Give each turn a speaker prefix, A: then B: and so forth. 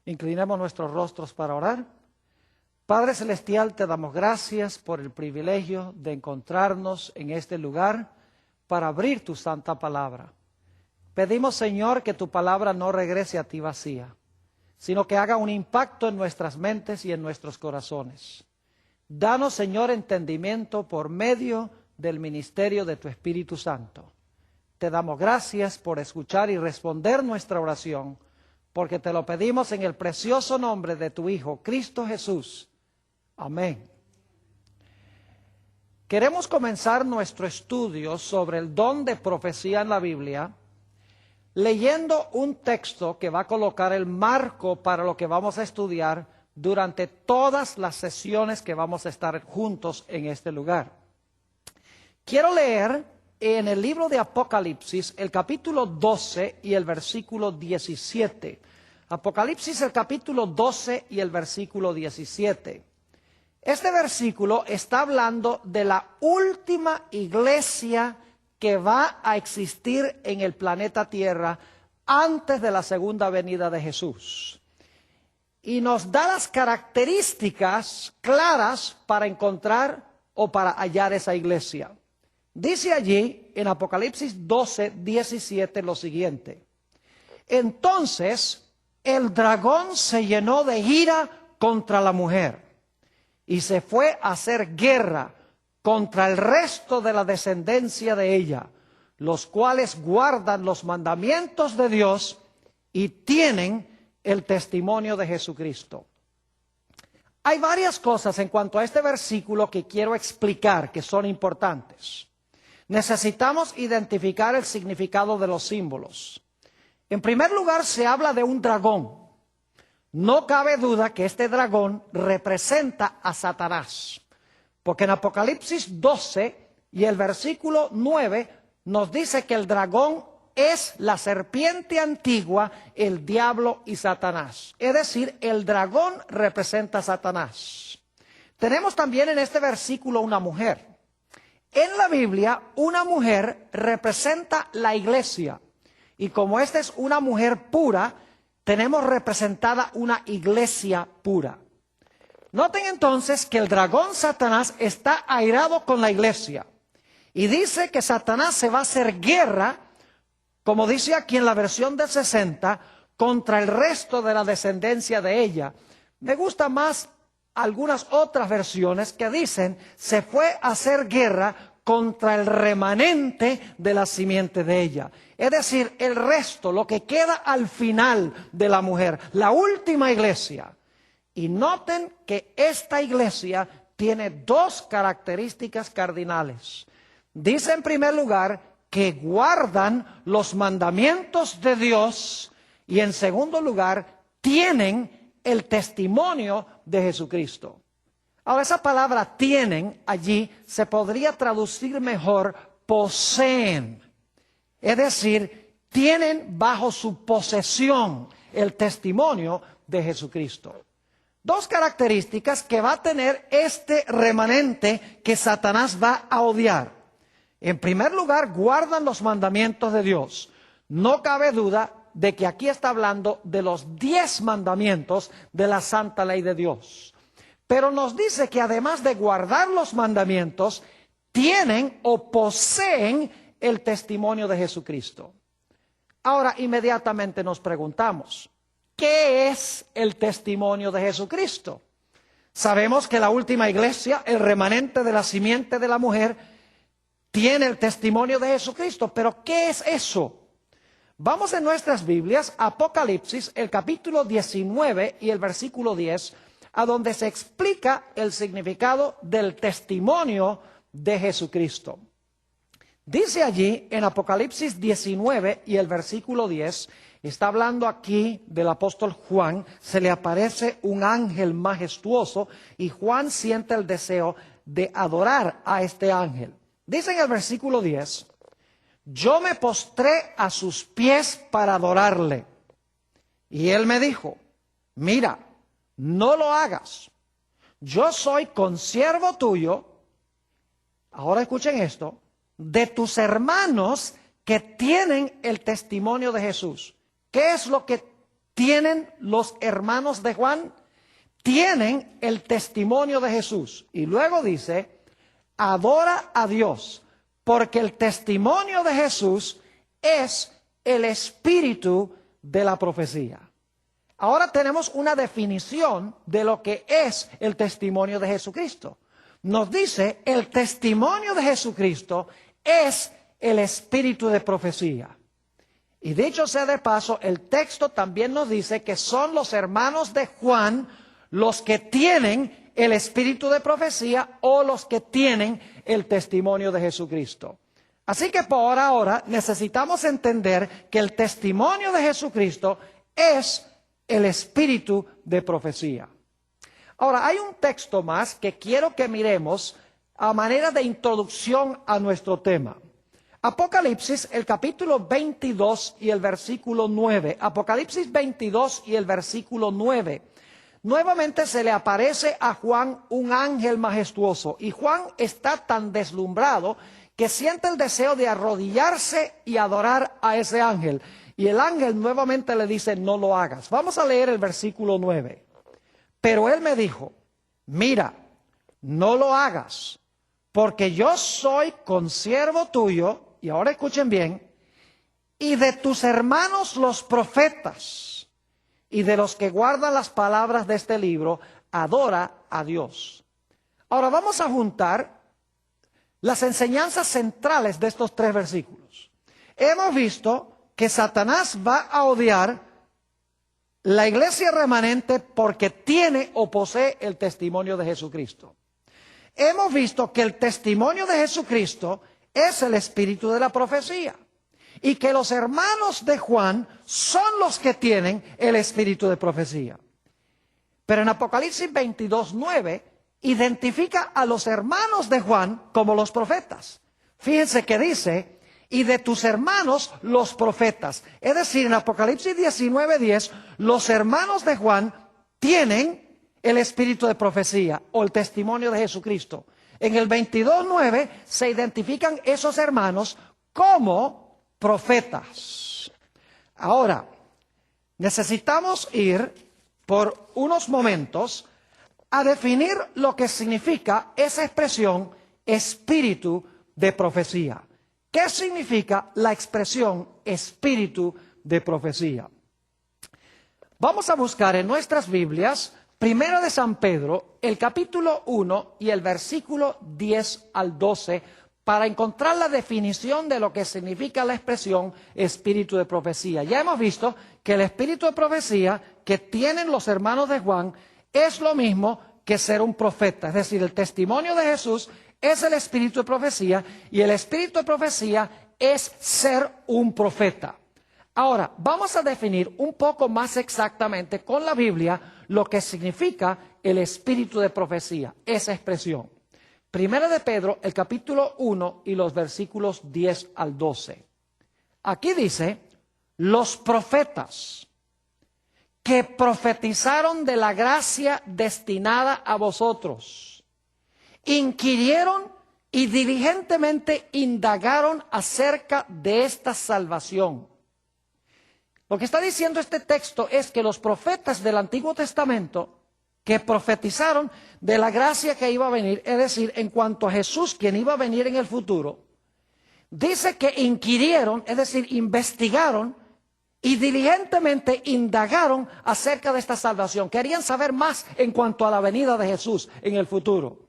A: Inclinemos nuestros rostros para orar. Padre Celestial, te damos gracias por el privilegio de encontrarnos en este lugar para abrir tu santa palabra. Pedimos, Señor, que tu palabra no regrese a ti vacía, sino que haga un impacto en nuestras mentes y en nuestros corazones. Danos, Señor, entendimiento por medio del ministerio de tu Espíritu Santo. Te damos gracias por escuchar y responder nuestra oración, porque te lo pedimos en el precioso nombre de tu Hijo, Cristo Jesús. Amén. Queremos comenzar nuestro estudio sobre el don de profecía en la Biblia, leyendo un texto que va a colocar el marco para lo que vamos a estudiar durante todas las sesiones que vamos a estar juntos en este lugar. Quiero leer en el libro de Apocalipsis el capítulo 12 y el versículo 17. Apocalipsis el capítulo 12 y el versículo 17. Este versículo está hablando de la última iglesia que va a existir en el planeta Tierra antes de la segunda venida de Jesús. Y nos da las características claras para encontrar o para hallar esa iglesia. Dice allí en Apocalipsis 12, 17 lo siguiente: entonces el dragón se llenó de ira contra la mujer y se fue a hacer guerra contra el resto de la descendencia de ella, los cuales guardan los mandamientos de Dios y tienen el testimonio de Jesucristo. Hay varias cosas en cuanto a este versículo que quiero explicar que son importantes. Necesitamos identificar el significado de los símbolos. En primer lugar, se habla de un dragón. No cabe duda que este dragón representa a Satanás, porque en Apocalipsis 12 y el versículo 9 nos dice que el dragón es la serpiente antigua, el diablo y Satanás. Es decir, el dragón representa a Satanás. Tenemos también en este versículo una mujer. En la Biblia, una mujer representa la iglesia. Y como esta es una mujer pura, tenemos representada una iglesia pura. Noten entonces que el dragón Satanás está airado con la iglesia. Y dice que Satanás se va a hacer guerra, como dice aquí en la versión del 60, contra el resto de la descendencia de ella. Me gusta más algunas otras versiones que dicen se fue a hacer guerra contra el remanente de la simiente de ella. Es decir, el resto, lo que queda al final de la mujer, la última iglesia. Y noten que esta iglesia tiene dos características cardinales. Dice en primer lugar que guardan los mandamientos de Dios y en segundo lugar tienen el testimonio de Jesucristo. Ahora, esa palabra tienen allí se podría traducir mejor poseen. Es decir, tienen bajo su posesión el testimonio de Jesucristo. Dos características que va a tener este remanente que Satanás va a odiar. En primer lugar, guardan los mandamientos de Dios. No cabe duda de que aquí está hablando de los 10 mandamientos de la santa ley de Dios. Pero nos dice que además de guardar los mandamientos, tienen o poseen el testimonio de Jesucristo. Ahora, inmediatamente nos preguntamos, ¿qué es el testimonio de Jesucristo? Sabemos que la última iglesia, el remanente de la simiente de la mujer, tiene el testimonio de Jesucristo. ¿Pero qué es eso? Vamos en nuestras Biblias, Apocalipsis, el capítulo 19 y el versículo 10, a donde se explica el significado del testimonio de Jesucristo. Dice allí en Apocalipsis 19 y el versículo 10, está hablando aquí del apóstol Juan, se le aparece un ángel majestuoso y Juan siente el deseo de adorar a este ángel. Dice en el versículo 10, yo me postré a sus pies para adorarle. Y él me dijo, mira, no lo hagas. Yo soy consiervo tuyo, ahora escuchen esto, de tus hermanos que tienen el testimonio de Jesús. ¿Qué es lo que tienen los hermanos de Juan? Tienen el testimonio de Jesús. Y luego dice, adora a Dios, porque el testimonio de Jesús es el espíritu de la profecía. Ahora tenemos una definición de lo que es el testimonio de Jesucristo. Nos dice, el testimonio de Jesucristo es el espíritu de profecía. Y dicho sea de paso, el texto también nos dice que son los hermanos de Juan los que tienen el espíritu de profecía o los que tienen el testimonio de Jesucristo. Así que por ahora necesitamos entender que el testimonio de Jesucristo es el espíritu de profecía. Ahora, hay un texto más que quiero que miremos a manera de introducción a nuestro tema. Apocalipsis, el capítulo 22 y el versículo 9. Apocalipsis 22 y el versículo 9. Nuevamente se le aparece a Juan un ángel majestuoso y Juan está tan deslumbrado que siente el deseo de arrodillarse y adorar a ese ángel. Y el ángel nuevamente le dice, no lo hagas. Vamos a leer el versículo 9. Pero él me dijo, mira, no lo hagas, porque yo soy consiervo tuyo, y ahora escuchen bien, y de tus hermanos los profetas, y de los que guardan las palabras de este libro, adora a Dios. Ahora vamos a juntar las enseñanzas centrales de estos tres versículos. Hemos visto que Satanás va a odiar la iglesia remanente porque tiene o posee el testimonio de Jesucristo. Hemos visto que el testimonio de Jesucristo es el espíritu de la profecía y que los hermanos de Juan son los que tienen el espíritu de profecía. Pero en Apocalipsis 22:9 identifica a los hermanos de Juan como los profetas. Fíjense que dice, y de tus hermanos los profetas. Es decir, en Apocalipsis 19:10, los hermanos de Juan tienen el espíritu de profecía o el testimonio de Jesucristo. En el 22:9 se identifican esos hermanos como profetas. Ahora, necesitamos ir por unos momentos a definir lo que significa esa expresión espíritu de profecía. ¿Qué significa la expresión espíritu de profecía? Vamos a buscar en nuestras Biblias, Primera de San Pedro, el capítulo 1 y el versículo 10 al 12, para encontrar la definición de lo que significa la expresión espíritu de profecía. Ya hemos visto que el espíritu de profecía que tienen los hermanos de Juan es lo mismo que ser un profeta, es decir, el testimonio de Jesús es el espíritu de profecía y el espíritu de profecía es ser un profeta. Ahora, vamos a definir un poco más exactamente con la Biblia lo que significa el espíritu de profecía, esa expresión. Primera de Pedro, el capítulo 1 y los versículos 10 al 12. Aquí dice, los profetas que profetizaron de la gracia destinada a vosotros, inquirieron y diligentemente indagaron acerca de esta salvación. Lo que está diciendo este texto es que los profetas del Antiguo Testamento que profetizaron de la gracia que iba a venir, es decir, en cuanto a Jesús, quien iba a venir en el futuro, dice que inquirieron, es decir, investigaron y diligentemente indagaron acerca de esta salvación. Querían saber más en cuanto a la venida de Jesús en el futuro.